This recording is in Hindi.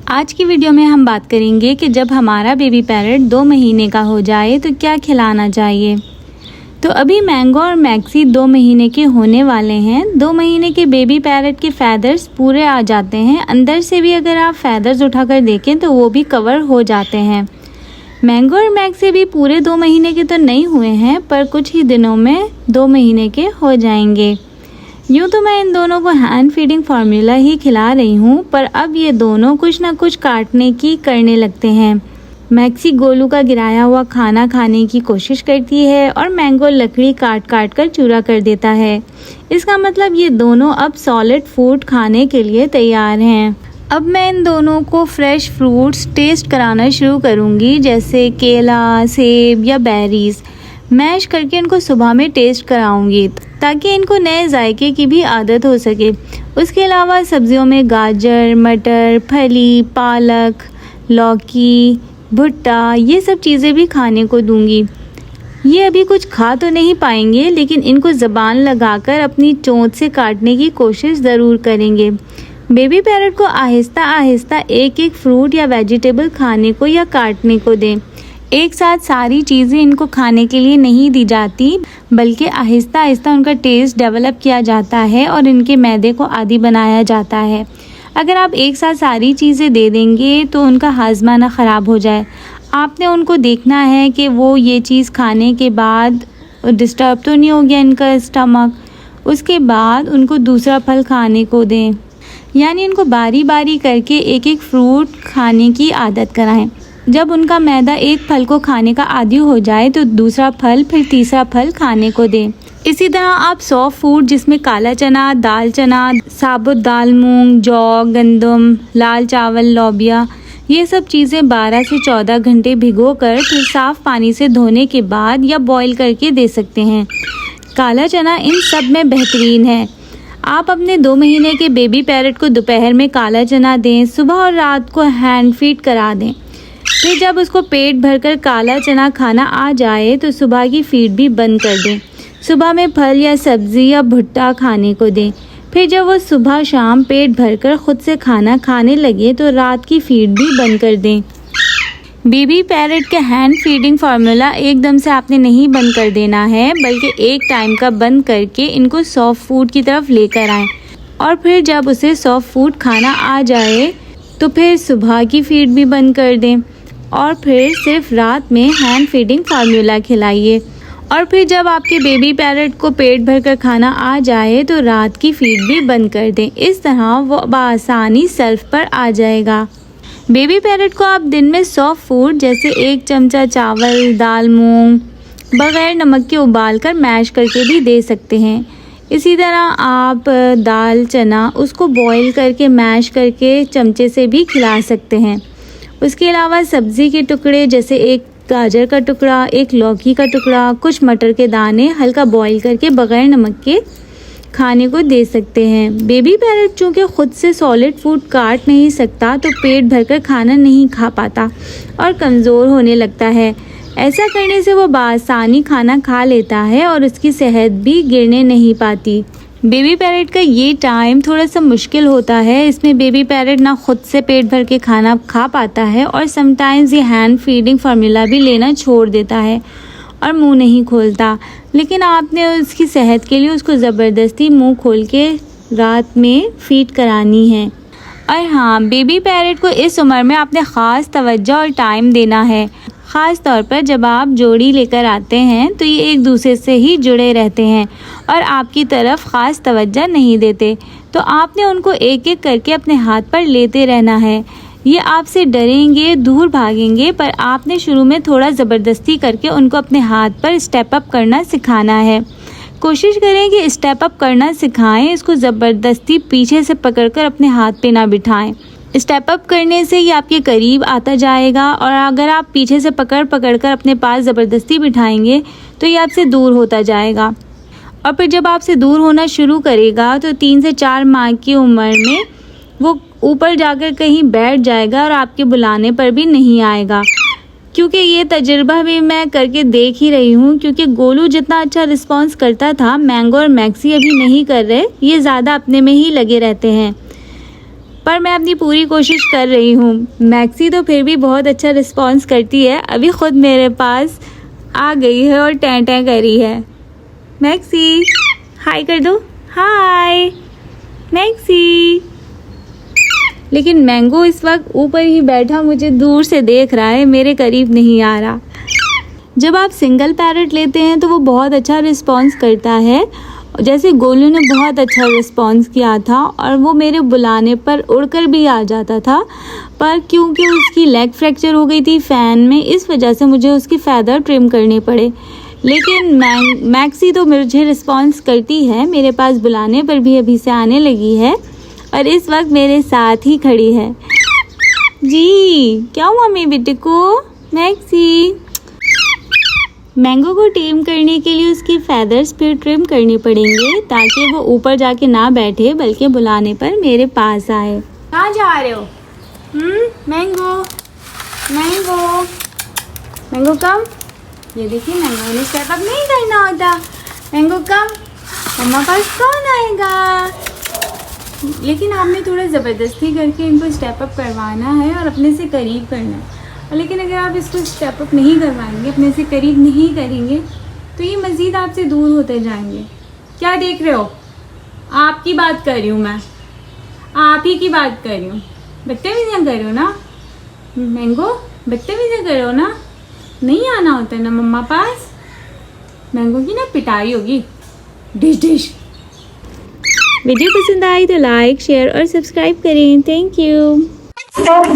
आज की वीडियो में हम बात करेंगे कि जब हमारा बेबी पैरट 2 महीने का हो जाए तो क्या खिलाना चाहिए। तो अभी मैंगो और मैक्सी 2 महीने के होने वाले हैं। 2 महीने के बेबी पैरट के फैदर्स पूरे आ जाते हैं। अंदर से भी अगर आप फैदर्स उठाकर देखें तो वो भी कवर हो जाते हैं। मैंगो और मैक्सी भी पूरे 2 महीने के तो नहीं हुए हैं, पर कुछ ही दिनों में 2 महीने के हो जाएंगे। यूँ तो मैं इन दोनों को हैंड फीडिंग फार्मूला ही खिला रही हूँ, पर अब ये दोनों कुछ ना कुछ काटने की करने लगते हैं। मैक्सी गोलू का गिराया हुआ खाना खाने की कोशिश करती है और मैंगो लकड़ी काट काट कर चूरा कर देता है। इसका मतलब ये दोनों अब सॉलिड फूड खाने के लिए तैयार हैं। अब मैं इन दोनों को फ्रेश फ्रूट्स टेस्ट कराना शुरू करूँगी, जैसे केला, सेब या बेरीज। मैश करके इनको सुबह में टेस्ट कराऊंगी ताकि इनको नए जायके की भी आदत हो सके। उसके अलावा सब्जियों में गाजर, मटर, फली, पालक, लौकी, भुट्टा, ये सब चीज़ें भी खाने को दूंगी। ये अभी कुछ खा तो नहीं पाएंगे, लेकिन इनको ज़बान लगाकर अपनी चोंच से काटने की कोशिश ज़रूर करेंगे। बेबी पैरट को आहिस्ता आहिस्ता एक एक फ्रूट या वेजिटेबल खाने को या काटने को दें। एक साथ सारी चीज़ें इनको खाने के लिए नहीं दी जाती, बल्कि आहिस्ता आहिस्ता उनका टेस्ट डेवलप किया जाता है और इनके मैदे को आदी बनाया जाता है। अगर आप एक साथ सारी चीज़ें दे देंगे तो उनका हाजमा ना ख़राब हो जाए। आपने उनको देखना है कि वो ये चीज़ खाने के बाद डिस्टर्ब तो नहीं हो गया इनका स्टमक। उसके बाद उनको दूसरा फल खाने को दें, यानी उनको बारी बारी करके एक एक फ्रूट खाने की आदत कराएं। जब उनका मैदा एक फल को खाने का आदी हो जाए तो दूसरा फल, फिर तीसरा फल खाने को दें। इसी तरह आप सॉफ्ट फूड जिसमें काला चना, दाल चना, साबुत दाल, मूंग, जौ, गंदम, लाल चावल, लोबिया, ये सब चीज़ें 12 से 14 घंटे भिगोकर फिर साफ़ पानी से धोने के बाद या बॉईल करके दे सकते हैं। काला चना इन सब में बेहतरीन है। आप अपने 2 महीने के बेबी पैरट को दोपहर में काला चना दें, सुबह और रात को हैंड फीड करा दें। फिर जब उसको पेट भरकर काला चना खाना आ जाए तो सुबह की फीड भी बंद कर दें। सुबह में फल या सब्ज़ी या भुट्टा खाने को दें। फिर जब वो सुबह शाम पेट भरकर ख़ुद से खाना खाने लगे तो रात की फीड भी बंद कर दें। बेबी पैरट के हैंड फीडिंग फार्मूला एकदम से आपने नहीं बंद कर देना है, बल्कि एक टाइम का बंद करके इनको सॉफ्ट फूड की तरफ लेकर आएँ। और फिर जब उसे सॉफ्ट फूड खाना आ जाए तो फिर सुबह की फीड भी बंद कर दें और फिर सिर्फ रात में हैंड फीडिंग फार्मूला खिलाइए। और फिर जब आपके बेबी पैरट को पेट भरकर खाना आ जाए तो रात की फीड भी बंद कर दें। इस तरह वो बआसानी सेल्फ पर आ जाएगा। बेबी पैरट को आप दिन में सॉफ्ट फूड जैसे 1 चमचा चावल, दाल, मूंग बग़ैर नमक के उबाल कर मैश करके भी दे सकते हैं। इसी तरह आप दाल चना उसको बॉईल करके मैश करके चमचे से भी खिला सकते हैं। उसके अलावा सब्ज़ी के टुकड़े जैसे 1 गाजर का टुकड़ा, 1 लौकी का टुकड़ा, कुछ मटर के दाने हल्का बॉईल करके बग़ैर नमक के खाने को दे सकते हैं। बेबी पैरट चूँकि ख़ुद से सॉलिड फूड काट नहीं सकता तो पेट भरकर खाना नहीं खा पाता और कमज़ोर होने लगता है। ऐसा करने से वो बआसानी खाना खा लेता है और उसकी सेहत भी गिरने नहीं पाती। बेबी पैरट का ये टाइम थोड़ा सा मुश्किल होता है। इसमें बेबी पैरट ना खुद से पेट भर के खाना खा पाता है और समटाइम्स ये हैंड फीडिंग फार्मूला भी लेना छोड़ देता है और मुंह नहीं खोलता। लेकिन आपने उसकी सेहत के लिए उसको ज़बरदस्ती मुंह खोल के रात में फीड करानी है। और हाँ, बेबी पैरट को इस उम्र में आपने ख़ास तवज्जो और टाइम देना है। ख़ास तौर पर जब आप जोड़ी लेकर आते हैं तो ये एक दूसरे से ही जुड़े रहते हैं और आपकी तरफ ख़ास तवज्जो नहीं देते, तो आपने उनको एक एक करके अपने हाथ पर लेते रहना है। ये आपसे डरेंगे, दूर भागेंगे, पर आपने शुरू में थोड़ा ज़बरदस्ती करके उनको अपने हाथ पर स्टेप अप करना सिखाना है। कोशिश करें कि स्टेप अप करना सिखाएं, इसको ज़बरदस्ती पीछे से पकड़कर अपने हाथ पे ना बिठाएं। स्टेप अप करने से ये आपके करीब आता जाएगा, और अगर आप पीछे से पकड़ कर अपने पास ज़बरदस्ती बिठाएंगे तो ये आपसे दूर होता जाएगा। और फिर जब आपसे दूर होना शुरू करेगा तो 3 से 4 माह की उम्र में वो ऊपर जाकर कहीं बैठ जाएगा और आपके बुलाने पर भी नहीं आएगा। क्योंकि ये तजुर्बा भी मैं करके देख ही रही हूँ, क्योंकि गोलू जितना अच्छा रिस्पॉन्स करता था, मैंगो और मैक्सी अभी नहीं कर रहे। ये ज़्यादा अपने में ही लगे रहते हैं। पर मैं अपनी पूरी कोशिश कर रही हूँ। मैक्सी तो फिर भी बहुत अच्छा रिस्पॉन्स करती है, अभी ख़ुद मेरे पास आ गई है और टें टें करी है। मैक्सी हाय कर दो, हाय मैक्सी। लेकिन मैंगो इस वक्त ऊपर ही बैठा मुझे दूर से देख रहा है, मेरे करीब नहीं आ रहा। जब आप सिंगल पैरट लेते हैं तो वो बहुत अच्छा रिस्पॉन्स करता है, जैसे गोलू ने बहुत अच्छा रिस्पॉन्स किया था और वो मेरे बुलाने पर उड़कर भी आ जाता था, पर क्योंकि उसकी लेग फ्रैक्चर हो गई थी फ़ैन में, इस वजह से मुझे उसकी फ़ेदर ट्रिम करने पड़े। लेकिन मैक्सी तो मुझे रिस्पॉन्स करती है, मेरे पास बुलाने पर भी अभी से आने लगी है और इस वक्त मेरे साथ ही खड़ी है। जी क्या हुआ मेरी बेटे को? मैक्सी मैंगो को टेम करने के लिए उसकी फेदर्स फिर ट्रिम करनी पड़ेंगे ताकि वो ऊपर जाके ना बैठे बल्कि बुलाने पर मेरे पास आए। कहाँ जा रहे हो? मैंगो मैंगो मैंगो कम। ये देखिए मैंगो ने स्टेप अप नहीं करना होता। मैंगो कम, मम्मा पास कौन आएगा? लेकिन आपने थोड़ा ज़बरदस्ती करके इनको स्टेप अप करवाना है और अपने से करीब करना है। लेकिन अगर आप इसको स्टेप अप नहीं करवाएंगे, अपने से करीब नहीं करेंगे, तो ये मज़ीद आपसे दूर होते जाएंगे। क्या देख रहे हो? आपकी बात कर रही हूँ मैं, आप ही की बात कर रही हूँ। बदतमीज़ियाँ कर रहे हो ना मैंगो, बदतमीज़ियाँ कर रहे हो ना। नहीं आना होता ना मम्मा पास। मैंगो की ना पिटाई होगी, डिश डिश। वीडियो पसंद आई तो लाइक शेयर और सब्सक्राइब करें। Thank you. Don't